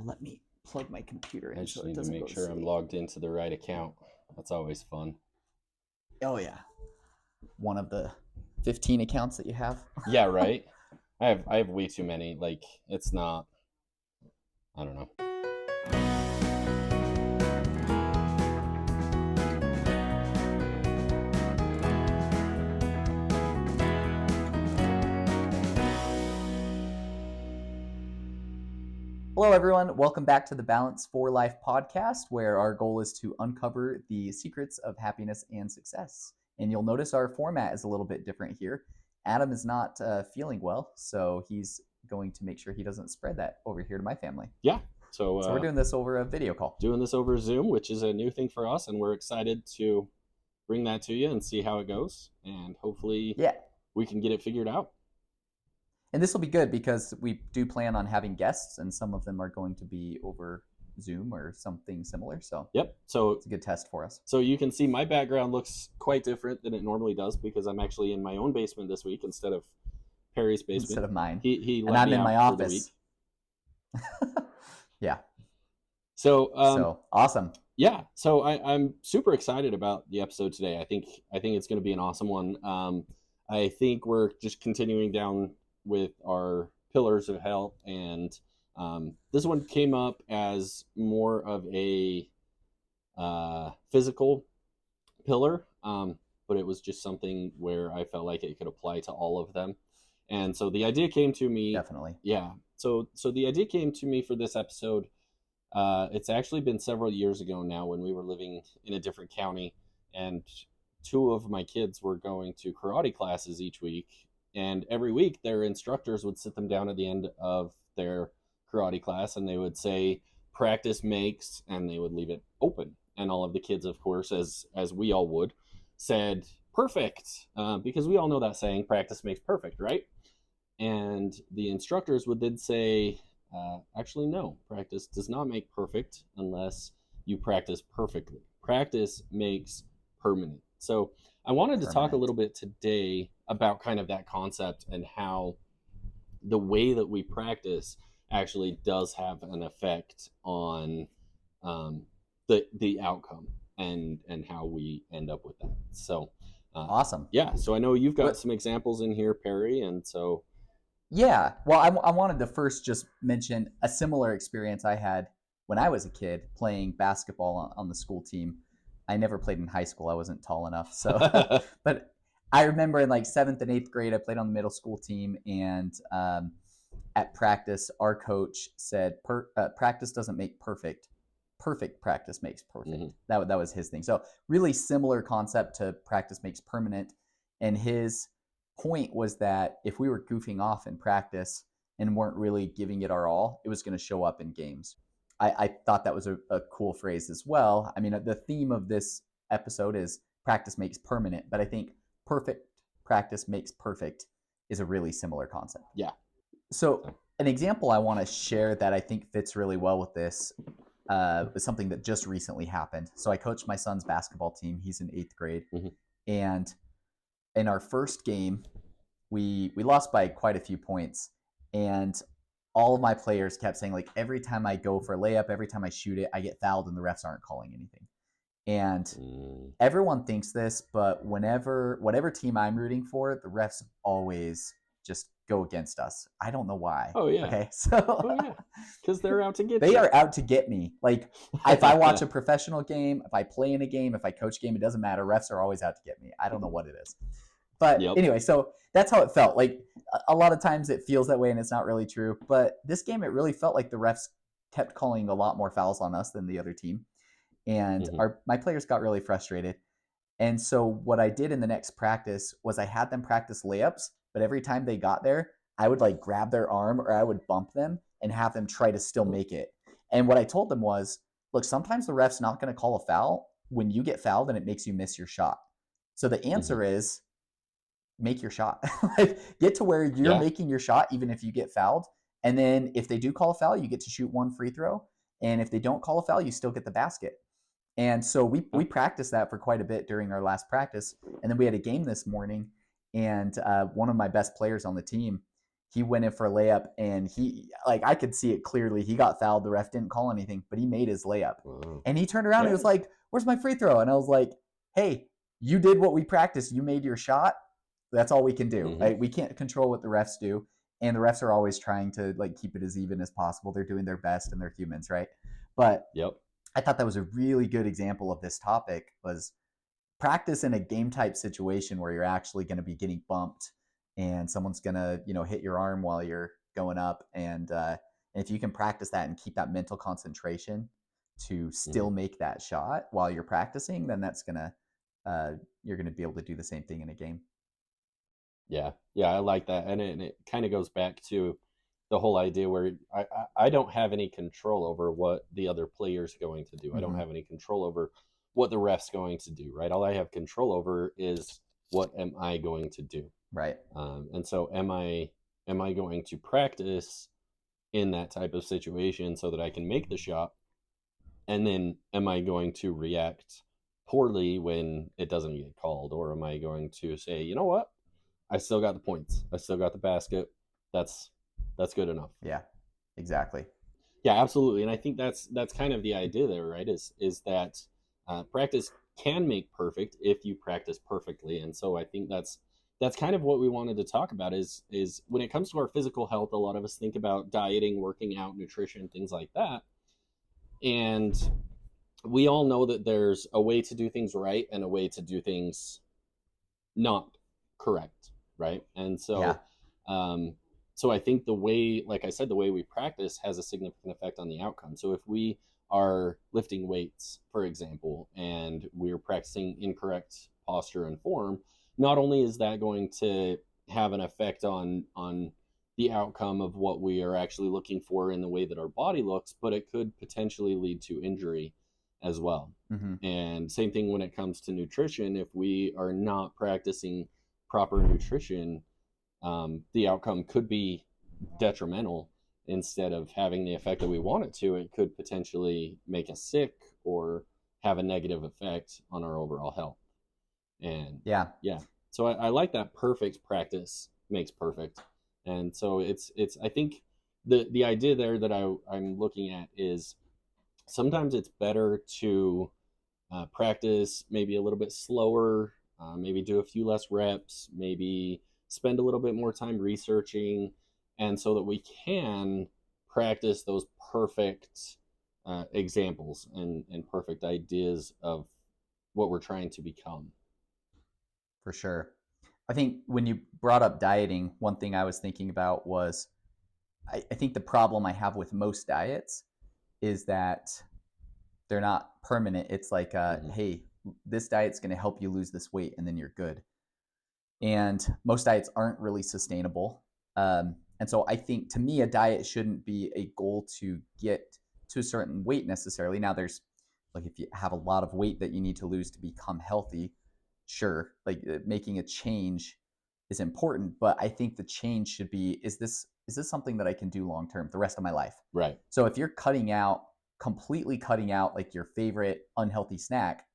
let me plug my computer I in just so it need to doesn't make go to sure I'm sleep. logged into the right account. That's always fun. Oh yeah, one of the 15 accounts that you have. Yeah, right. I have way too many. Like it's not. I don't know. Hello, everyone. Welcome back to the Balance for Life podcast, where our goal is to uncover the secrets of happiness and success. And you'll notice our format is a little bit different here. Adam is not feeling well, so he's going to make sure he doesn't spread that over here to my family. Yeah. So we're doing this over a video call. Doing this over Zoom, which is a new thing for us, and we're excited to bring that to you and see how it goes. And hopefully, we can get it figured out. And this will be good because we do plan on having guests, and some of them are going to be over Zoom or something similar. So yep. So it's a good test for us. So you can see my background looks quite different than it normally does because I'm actually in my own basement this week instead of Perry's basement. Instead of mine. He and I'm in my office. Yeah. So awesome. Yeah. So I'm super excited about the episode today. I think it's going to be an awesome one. I think we're just continuing down with our pillars of health, and this one came up as more of a physical pillar, but it was just something where I felt like it could apply to all of them. And so the idea came to me. Definitely. Yeah. So the idea came to me for this episode. It's actually been several years ago now when we were living in a different county, and two of my kids were going to karate classes each week. And every week their instructors would sit them down at the end of their karate class and they would say, practice makes, and they would leave it open. And all of the kids, of course, as we all would, said, perfect, because we all know that saying, practice makes perfect, right? And the instructors would then say, actually, no, practice does not make perfect unless you practice perfectly. Practice makes permanent. So I wanted to talk a little bit today about kind of that concept and how the way that we practice actually does have an effect on the outcome and how we end up with that. So awesome. Yeah. So I know you've got some examples in here, Perry, and so. Yeah. Well, I wanted to first just mention a similar experience I had when I was a kid playing basketball on the school team. I never played in high school. I wasn't tall enough. So, but I remember in like 7th and 8th grade, I played on the middle school team, and at practice, our coach said, practice doesn't make perfect. Perfect practice makes perfect. Mm-hmm. That was his thing. So really similar concept to practice makes permanent. And his point was that if we were goofing off in practice and weren't really giving it our all, it was going to show up in games. I thought that was a cool phrase as well. I mean, the theme of this episode is practice makes permanent, but I think perfect practice makes perfect is a really similar concept. Yeah. So an example I want to share that I think fits really well with this is something that just recently happened. So I coached my son's basketball team. He's in 8th grade. Mm-hmm. And in our first game, we lost by quite a few points. And all of my players kept saying, like, every time I go for a layup, every time I shoot it, I get fouled and the refs aren't calling anything. And everyone thinks this, but whatever team I'm rooting for, the refs always just go against us. I don't know why. Oh yeah. Okay. So because they're out to get they are out to get me. Like if I watch a professional game, if I play in a game, if I coach a game, it doesn't matter. Refs are always out to get me. I don't know what it is. But anyway, so that's how it felt. Like a lot of times it feels that way and it's not really true. But this game, it really felt like the refs kept calling a lot more fouls on us than the other team. And my players got really frustrated. And so what I did in the next practice was I had them practice layups, but every time they got there, I would like grab their arm or I would bump them and have them try to still make it. And what I told them was, look, sometimes the ref's not going to call a foul when you get fouled and it makes you miss your shot. So the answer is make your shot. Like get to where you're making your shot even if you get fouled. And then if they do call a foul, you get to shoot one free throw. And if they don't call a foul, you still get the basket. And so we practiced that for quite a bit during our last practice. And then we had a game this morning, and one of my best players on the team, he went in for a layup, and he, like, I could see it clearly. He got fouled. The ref didn't call anything, but he made his layup. And he turned around and he was like, "Where's my free throw?" And I was like, "Hey, you did what we practiced. You made your shot. That's all we can do. Right? We can't control what the refs do, and the refs are always trying to, like, keep it as even as possible. They're doing their best, and they're humans, right?" But I thought that was a really good example of this topic, was practice in a game type situation where you're actually going to be getting bumped and someone's going to, hit your arm while you're going up. And if you can practice that and keep that mental concentration to still make that shot while you're practicing, then that's going to, you're going to be able to do the same thing in a game. Yeah. I like that. And it kind of goes back to the whole idea where I don't have any control over what the other player's going to do. I don't have any control over what the ref's going to do, right? All I have control over is what am I going to do, right? And so am I going to practice in that type of situation so that I can make the shot, and then am I going to react poorly when it doesn't get called, or am I going to say, you know what, I still got the points, I still got the basket, that's good enough? Yeah, exactly. Yeah, absolutely. And I think that's kind of the idea there, right? Is that practice can make perfect if you practice perfectly. And so I think that's kind of what we wanted to talk about, is when it comes to our physical health, a lot of us think about dieting, working out, nutrition, things like that. And we all know that there's a way to do things right and a way to do things not correct, right? And so so I think the way, like I said, the way we practice has a significant effect on the outcome. So if we are lifting weights, for example, and we're practicing incorrect posture and form, not only is that going to have an effect on the outcome of what we are actually looking for in the way that our body looks, but it could potentially lead to injury as well. And same thing when it comes to nutrition. If we are not practicing proper nutrition, the outcome could be detrimental. Instead of having the effect that we want it to, it could potentially make us sick or have a negative effect on our overall health. And so I like that perfect practice makes perfect. And so it's I think the idea there that I'm looking at is sometimes it's better to practice maybe a little bit slower, maybe do a few less reps, maybe spend a little bit more time researching, and so that we can practice those perfect examples and perfect ideas of what we're trying to become. For sure. I think when you brought up dieting, one thing I was thinking about was I think the problem I have with most diets is that they're not permanent. It's like, hey, this diet's going to help you lose this weight and then you're good. And most diets aren't really sustainable. And so I think, to me, a diet shouldn't be a goal to get to a certain weight necessarily. Now, there's, like, if you have a lot of weight that you need to lose to become healthy, sure, like, making a change is important, but I think the change should be, is this something that I can do long term the rest of my life? Right. So if you're completely cutting out like your favorite unhealthy snack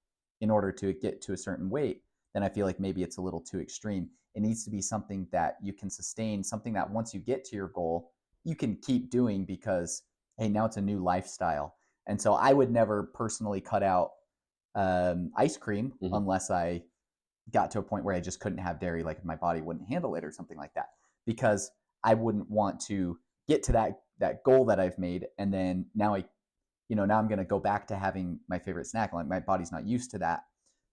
in order to get to a certain weight, then I feel like maybe it's a little too extreme. It needs to be something that you can sustain, something that once you get to your goal, you can keep doing, because, hey, now it's a new lifestyle. And so I would never personally cut out ice cream unless I got to a point where I just couldn't have dairy, like my body wouldn't handle it or something like that, because I wouldn't want to get to that goal that I've made, and then now now I'm going to go back to having my favorite snack. Like, my body's not used to that.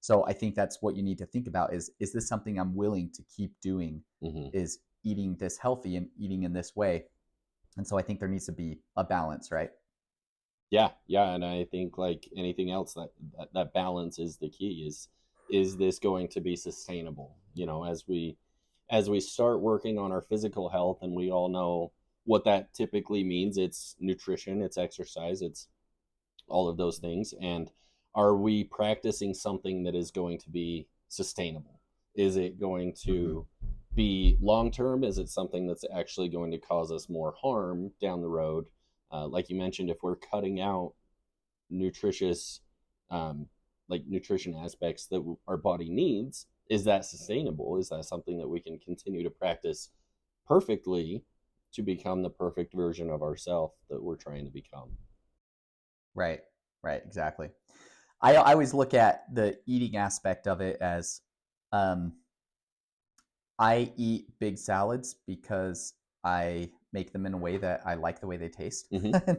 So I think that's what you need to think about, is this something I'm willing to keep doing, is eating this healthy and eating in this way. And so I think there needs to be a balance, right? Yeah. And I think, like anything else, that balance is the key. Is this going to be sustainable? As we start working on our physical health, and we all know what that typically means. It's nutrition, it's exercise, it's all of those things. And are we practicing something that is going to be sustainable? Is it going to be long term? Is it something that's actually going to cause us more harm down the road? Like you mentioned, if we're cutting out nutritious nutrition aspects that our body needs, is that sustainable? Is that something that we can continue to practice perfectly to become the perfect version of ourselves that we're trying to become. Right, right, exactly. I always look at the eating aspect of it as um, I eat big salads because I make them in a way that I like the way they taste. Mm-hmm.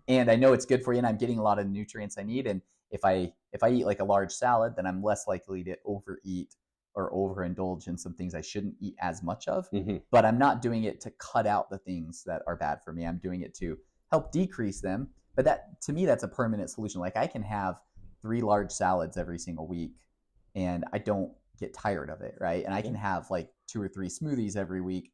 And I know it's good for you and I'm getting a lot of nutrients I need. And if I eat like a large salad, then I'm less likely to overeat or overindulge in some things I shouldn't eat as much of. Mm-hmm. But I'm not doing it to cut out the things that are bad for me. I'm doing it to help decrease them. But that, to me, that's a permanent solution. Like I can have 3 large salads every single week and I don't get tired of it, right? And I can Yeah. have like 2 or 3 smoothies every week.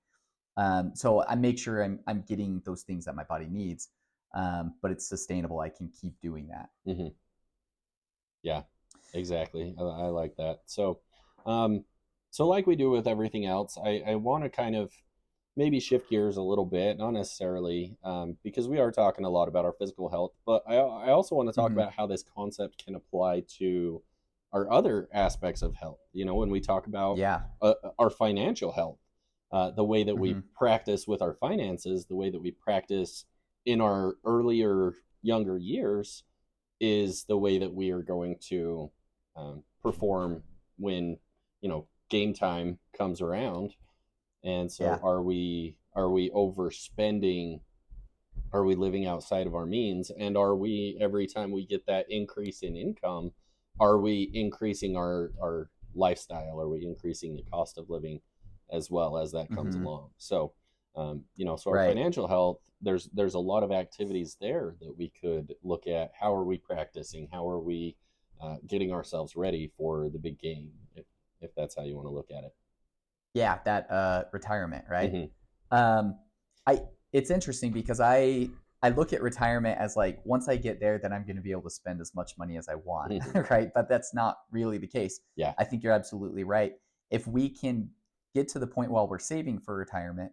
So I make sure I'm getting those things that my body needs, but it's sustainable. I can keep doing that. Mm-hmm. Yeah, exactly. I like that. Um, so like we do with everything else, I want to kind of maybe shift gears a little bit, not necessarily, because we are talking a lot about our physical health, but I also want to talk Mm-hmm. about how this concept can apply to our other aspects of health. You know, when we talk about Yeah. our financial health, the way that we Mm-hmm. practice with our finances, the way that we practice in our earlier, younger years is the way that we are going to perform when, you know, game time comes around. And so Yeah. are we overspending? Are we living outside of our means? And are we, every time we get that increase in income, are we increasing our lifestyle? Are we increasing the cost of living as well as that comes Mm-hmm. along? So you know, so our Right. financial health, there's a lot of activities there that we could look at. How are we practicing? How are we getting ourselves ready for the big game, if that's how you want to look at it? Yeah. That retirement, right? Mm-hmm. Um, I it's interesting because I look at retirement as like once I get there, then I'm going to be able to spend as much money as I want, Mm-hmm. right? But that's not really the case. Yeah. I think you're absolutely right. If we can get to the point while we're saving for retirement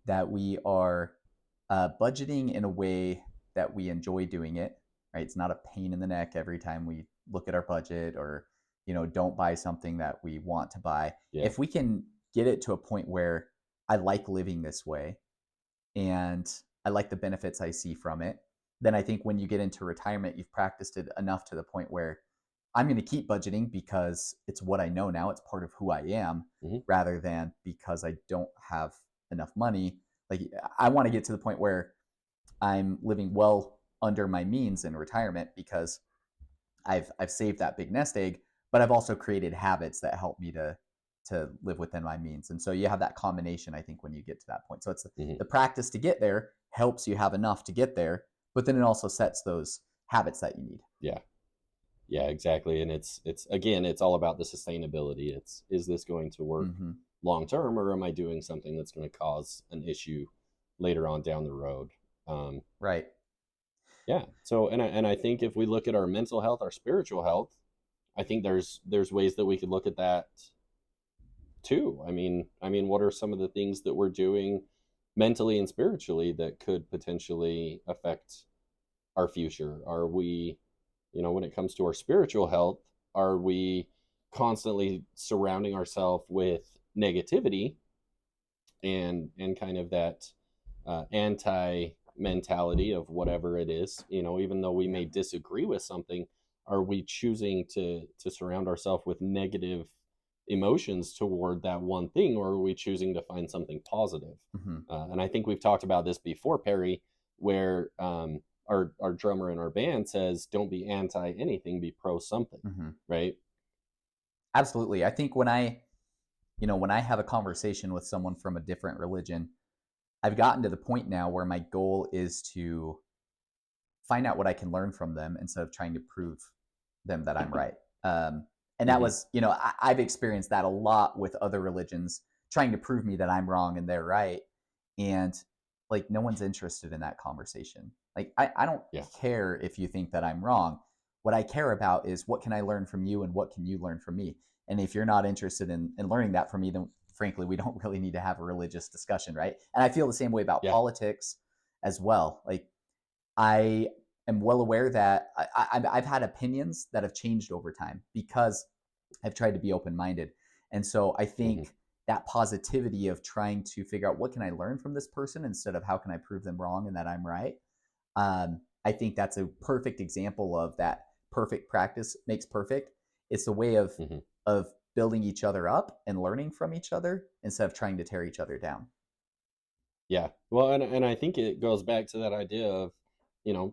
that we are budgeting in a way that we enjoy doing it, right? It's not a pain in the neck every time we look at our budget or don't buy something that we want to buy. Yeah. If we can get it to a point where I like living this way and I like the benefits I see from it, then I think when you get into retirement, you've practiced it enough to the point where I'm going to keep budgeting because it's what I know now. It's part of who I am Mm-hmm. rather than because I don't have enough money. Like I want to get to the point where I'm living well under my means in retirement because I've saved that big nest egg, but I've also created habits that help me to live within my means. And so you have that combination, I think, when you get to that point. So it's Mm-hmm. the practice to get there helps you have enough to get there, but then it also sets those habits that you need. Yeah. Yeah, exactly. And it's again, it's all about the sustainability. It's, is this going to work Mm-hmm. long term, or am I doing something that's going to cause an issue later on down the road? Um, Right. yeah. So and I think if we look at our mental health, our spiritual health, I think there's ways that we could look at that too. I mean, what are some of the things that we're doing mentally and spiritually that could potentially affect our future? Are we, you know, when it comes to our spiritual health, are we constantly surrounding ourselves with negativity and kind of that anti mentality of whatever it is, you know, even though we Yeah. may disagree with something, are we choosing to surround ourselves with negative emotions toward that one thing, or are we choosing to find something positive? Mm-hmm. And I think we've talked about this before, Perry, where our drummer in our band says, "Don't be anti anything, be pro something." Mm-hmm. Right? Absolutely. I think when I have a conversation with someone from a different religion, I've gotten to the point now where my goal is to find out what I can learn from them instead of trying to prove them that I'm right. And that Mm-hmm. was, I've experienced that a lot with other religions trying to prove me that I'm wrong and they're right. And like, no one's interested in that conversation. Like, I don't Yeah. care if you think that I'm wrong. What I care about is what can I learn from you and what can you learn from me? And if you're not interested in learning that from me, then frankly, we don't really need to have a religious discussion, right? And I feel the same way about Yeah. politics as well. Like, I am well aware that I've had opinions that have changed over time because I've tried to be open minded. And so I Mm-hmm. think that positivity of trying to figure out what can I learn from this person instead of how can I prove them wrong and that I'm right. I think that's a perfect example of that perfect practice makes perfect. It's a way of building each other up and learning from each other instead of trying to tear each other down. Yeah. Well, and I think it goes back to that idea of,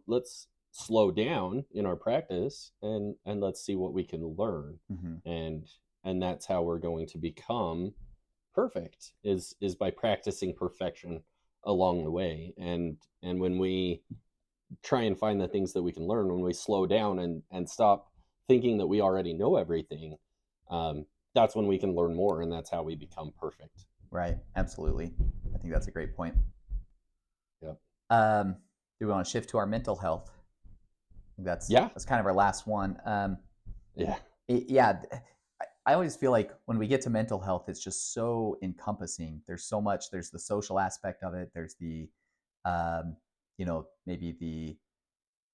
let's slow down in our practice and let's see what we can learn. Mm-hmm. And that's how we're going to become perfect is by practicing perfection along the way. And when we try and find the things that we can learn, when we slow down and stop thinking that we already know everything, that's when we can learn more, and that's how we become perfect. Right. Absolutely. I think that's a great point. Yep. Do we want to shift to our mental health? That's Yeah. kind of our last one. Yeah. Yeah. I always feel like when we get to mental health, it's just so encompassing. There's so much. There's the social aspect of it. There's the, maybe the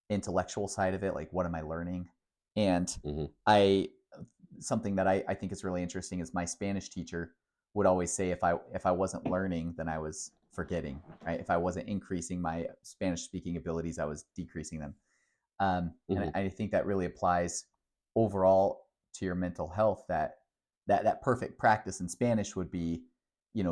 intellectual side of it. Like, what am I learning? And Mm-hmm. something that I think is really interesting is my Spanish teacher would always say if I wasn't learning, then I was forgetting. Right? If I wasn't increasing my Spanish speaking abilities, I was decreasing them. And I think that really applies overall to your mental health. That perfect practice in Spanish would be,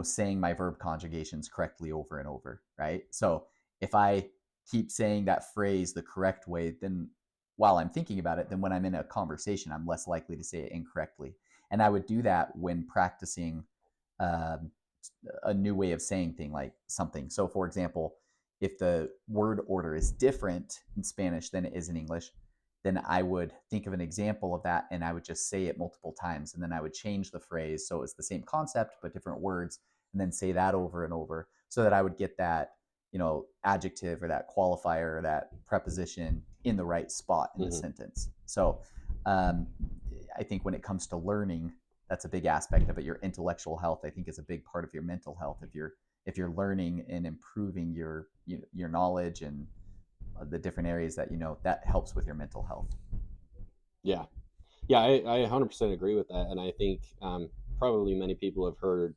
saying my verb conjugations correctly over and over, right? So if I keep saying that phrase the correct way, then while I'm thinking about it, then when I'm in a conversation, I'm less likely to say it incorrectly. And I would do that when practicing um, a new way of saying something. So, for example, if the word order is different in Spanish than it is in English, then I would think of an example of that and I would just say it multiple times. And then I would change the phrase so it's the same concept but different words, and then say that over and over so that I would get that, adjective or that qualifier or that preposition in the right spot in the sentence. So I think when it comes to learning, that's a big aspect of it. Your intellectual health, I think, is a big part of your mental health. If you're learning and improving your knowledge and the different areas that that helps with your mental health. Yeah. Yeah, I 100% agree with that. And I think probably many people have heard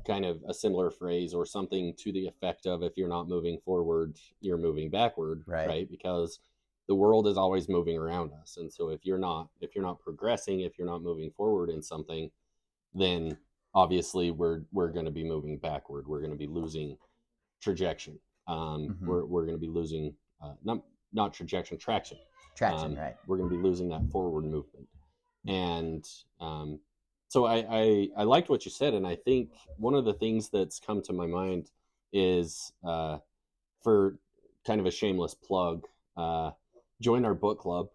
kind of a similar phrase or something to the effect of, if you're not moving forward, you're moving backward, right? Because the world is always moving around us. And so if you're not progressing, if you're not moving forward in something, then obviously we're going to be moving backward. We're going to be losing trajection. We're going to be losing not trajection, traction. Right. We're going to be losing that forward movement. And so I liked what you said, and I think one of the things that's come to my mind is for kind of a shameless plug, join our book club.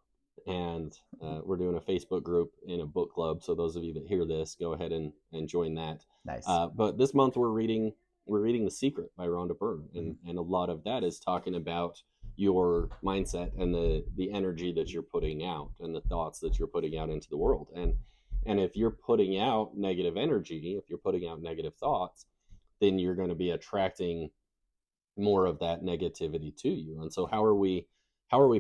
And we're doing a Facebook group in a book club. So those of you that hear this, go ahead and join that. Nice. But this month we're reading The Secret by Rhonda Byrne, and a lot of that is talking about your mindset and the energy that you're putting out and the thoughts that you're putting out into the world. And if you're putting out negative energy, if you're putting out negative thoughts, then you're going to be attracting more of that negativity to you. And so how are we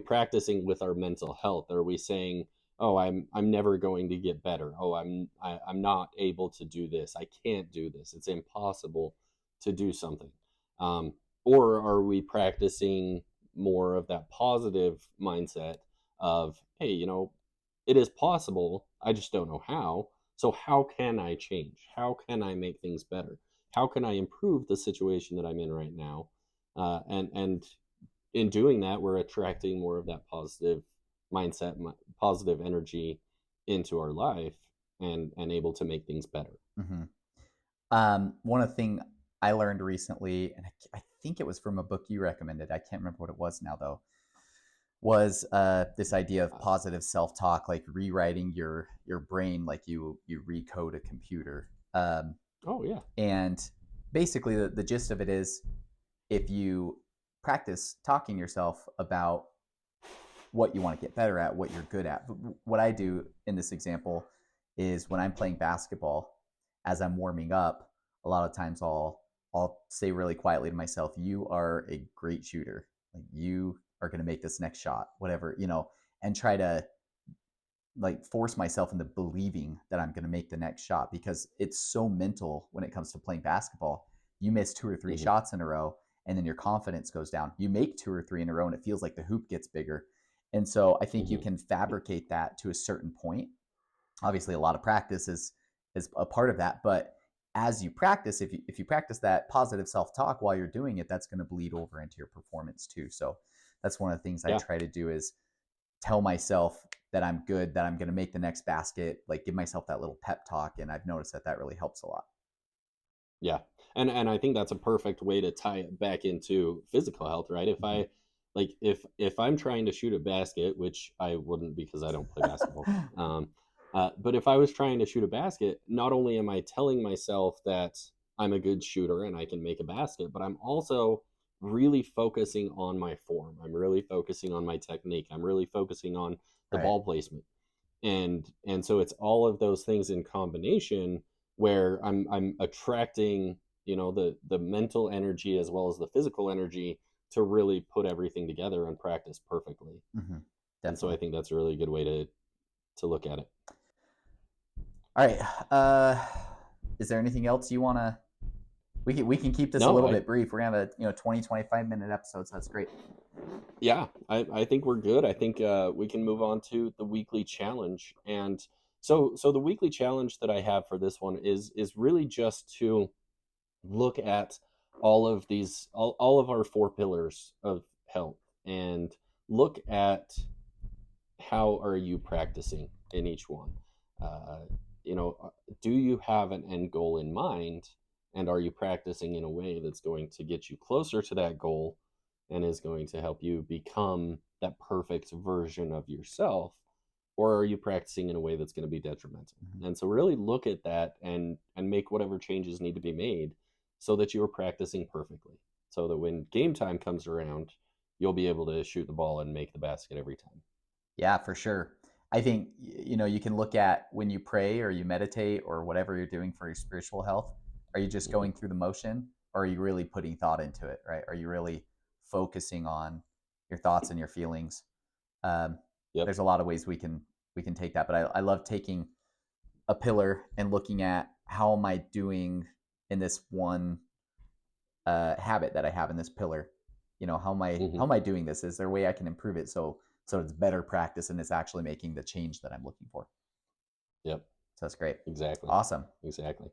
practicing with our mental health? Are we saying, oh, I'm never going to get better, oh, I'm not able to do this, I can't do this, it's impossible to do something? Or are we practicing more of that positive mindset of, hey, it is possible, I just don't know how. So how can I change? How can I make things better? How can I improve the situation that I'm in right now? And in doing that, we're attracting more of that positive mindset, positive energy into our life, and able to make things better. One of the thing I learned recently, and I think it was from a book you recommended, I can't remember what it was now though, was this idea of positive self-talk, like rewriting your brain like you recode a computer. Oh yeah. And basically the gist of it is, if you practice talking yourself about what you want to get better at, what you're good at. What I do in this example is when I'm playing basketball, as I'm warming up, a lot of times I'll say really quietly to myself, "You are a great shooter. Like, you are going to make this next shot, whatever, and try to like force myself into believing that I'm going to make the next shot, because it's so mental when it comes to playing basketball. You miss 2 or 3 shots in a row, and then your confidence goes down. You make 2 or 3 in a row, and it feels like the hoop gets bigger. And so I think you can fabricate that to a certain point. Obviously, a lot of practice is a part of that, but as you practice, if you practice that positive self-talk while you're doing it, that's going to bleed over into your performance too. So that's one of the things I try to do, is tell myself that I'm good, that I'm going to make the next basket, like give myself that little pep talk. And I've noticed that really helps a lot. Yeah. And I think that's a perfect way to tie it back into physical health, right? If I like if I'm trying to shoot a basket, which I wouldn't because I don't play basketball, but if I was trying to shoot a basket, not only am I telling myself that I'm a good shooter and I can make a basket, but I'm also really focusing on my form. I'm really focusing on my technique. I'm really focusing on the ball placement. And so it's all of those things in combination where I'm attracting, you know, the mental energy as well as the physical energy to really put everything together and practice perfectly. And so I think that's a really good way to look at it. All right. Is there anything else you want to? We can keep this a little bit brief. We're gonna have a 20-25 minute episode, so that's great. Yeah, I think we're good. I think we can move on to the weekly challenge. And so the weekly challenge that I have for this one is really just to look at all of these all of our 4 pillars of health and look at how are you practicing in each one. Do you have an end goal in mind, and are you practicing in a way that's going to get you closer to that goal and is going to help you become that perfect version of yourself, or are you practicing in a way that's going to be detrimental? And so really look at that and make whatever changes need to be made so that you're practicing perfectly, so that when game time comes around, you'll be able to shoot the ball and make the basket every time. Yeah, for sure. I think, you can look at when you pray or you meditate or whatever you're doing for your spiritual health. Are you just going through the motion, or are you really putting thought into it, right? Are you really focusing on your thoughts and your feelings? There's a lot of ways we can take that, but I love taking a pillar and looking at how am I doing in this one habit that I have in this pillar. How am I doing this? Is there a way I can improve it so it's better practice and it's actually making the change that I'm looking for? Yep. So that's great. Exactly. Awesome. Exactly.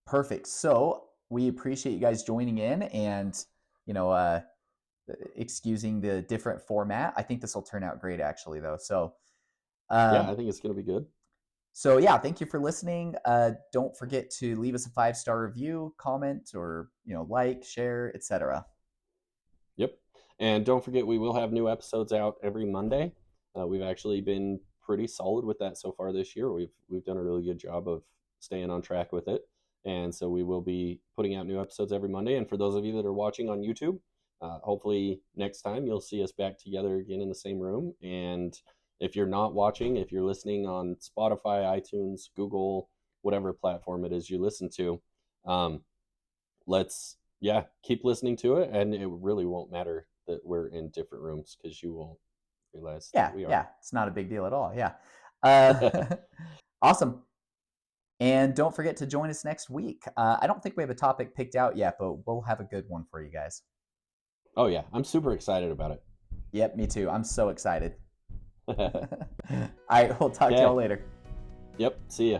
Perfect. So we appreciate you guys joining in and, excusing the different format. I think this will turn out great, actually, though. So, yeah, I think it's going to be good. So yeah, thank you for listening. Don't forget to leave us a 5-star review, comment, or like, share, etc. Yep. And don't forget, we will have new episodes out every Monday. We've actually been pretty solid with that so far this year. We've done a really good job of staying on track with it. And so we will be putting out new episodes every Monday. And for those of you that are watching on YouTube, hopefully next time you'll see us back together again in the same room. And if you're not watching, if you're listening on Spotify, iTunes, Google, whatever platform it is you listen to, keep listening to it. And it really won't matter that we're in different rooms, because you won't realize that we are. Yeah, it's not a big deal at all. Yeah. Awesome. And don't forget to join us next week. I don't think we have a topic picked out yet, but we'll have a good one for you guys. Oh yeah, I'm super excited about it. Yep, me too. I'm so excited. All right, we'll talk to y'all later. Yep, see ya.